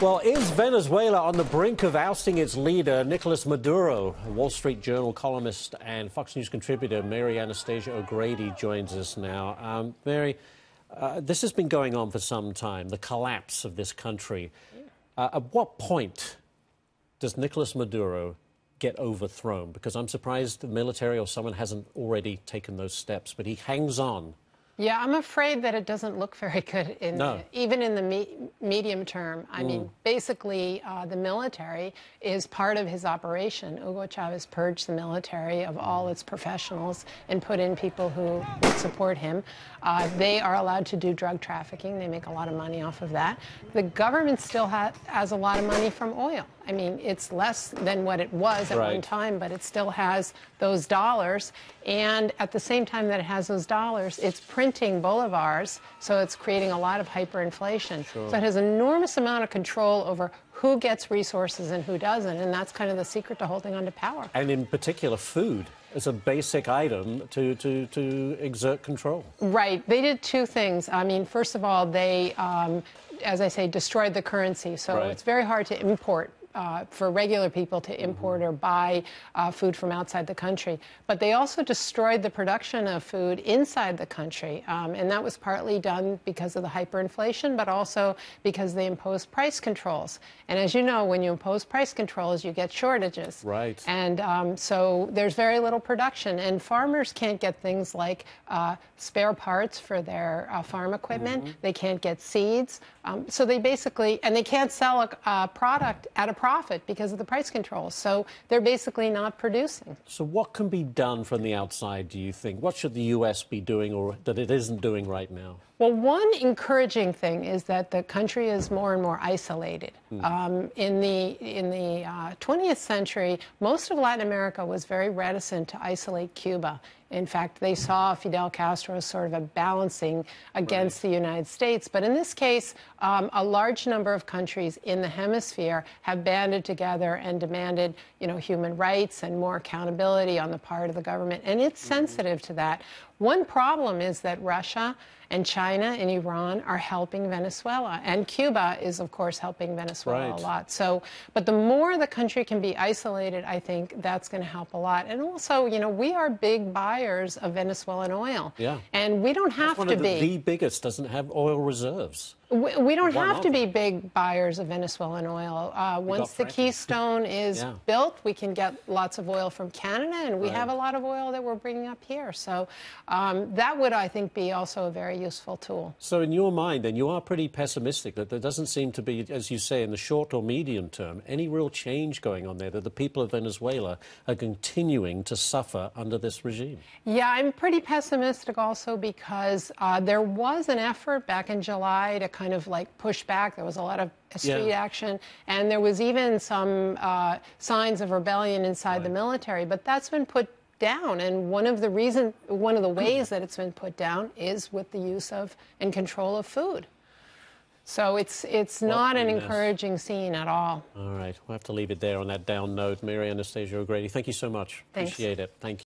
Well, is Venezuela on the brink of ousting its leader, Nicolas Maduro? Wall Street Journal columnist and Fox News contributor Mary Anastasia O'Grady joins us now. Mary, this has been going on for some time, the collapse of this country. At what point does Nicolas Maduro get overthrown? Because I'm surprised the military or someone hasn't already taken those steps, but he hangs on. Yeah, I'm afraid that it doesn't look very good, even in the medium term. I mean, basically, the military is part of his operation. Hugo Chavez purged the military of all its professionals and put in people who would support him. They are allowed to do drug trafficking. They make a lot of money off of that. The government still has a lot of money from oil. I mean, it's less than what it was at one time, but it still has those dollars. And at the same time that it has those dollars, it's printing bolivars, so it's creating a lot of hyperinflation. So it has an enormous amount of control over who gets resources and who doesn't, and that's kind of the secret to holding on to power. And in particular, food is a basic item to exert control. Right. They did two things. I mean, first of all, they, as I say, destroyed the currency, so it's very hard to import. For regular people to import or buy food from outside the country. But they also destroyed the production of food inside the country. And that was partly done because of the hyperinflation, but also because they imposed price controls. And as you know, when you impose price controls, you get shortages. Right. And so there's very little production. And farmers can't get things like spare parts for their farm equipment. They can't get seeds. So they basically, and they can't sell a product at a profit because of the price controls. So they're basically not producing. So what can be done from the outside, do you think? What should the U.S. be doing or that it isn't doing right now? Well, one encouraging thing is that the country is more and more isolated. In the 20th century, most of Latin America was very reticent to isolate Cuba. In fact, they saw Fidel Castro as sort of a balancing against the United States. But in this case, a large number of countries in the hemisphere have banded together and demanded, human rights and more accountability on the part of the government. And it's sensitive to that. One problem is that Russia and China and Iran are helping Venezuela. And Cuba is, of course, helping Venezuela a lot. So, but the more the country can be isolated, I think that's going to help a lot. And also, we are big buyers of Venezuelan oil. Yeah. And we don't have to be. The biggest doesn't have oil reserves. We don't have to be big buyers of Venezuelan oil. Once the Keystone is built, we can get lots of oil from Canada, and we have a lot of oil that we're bringing up here. So that would, I think, be also a very useful tool. So in your mind, then, you are pretty pessimistic that there doesn't seem to be, as you say, in the short or medium term, any real change going on there, that the people of Venezuela are continuing to suffer under this regime? Yeah, I'm pretty pessimistic also because there was an effort back in July to kind of like push back. There was a lot of street action, and there was even some signs of rebellion inside the military, but that's been put down. And one of the ways that it's been put down is with the use of and control of food. So it's not an encouraging scene at all. All right, we'll have to leave it there on that down note. Mary Anastasia O'Grady, thank you so much. Thanks. Appreciate it. Thank you.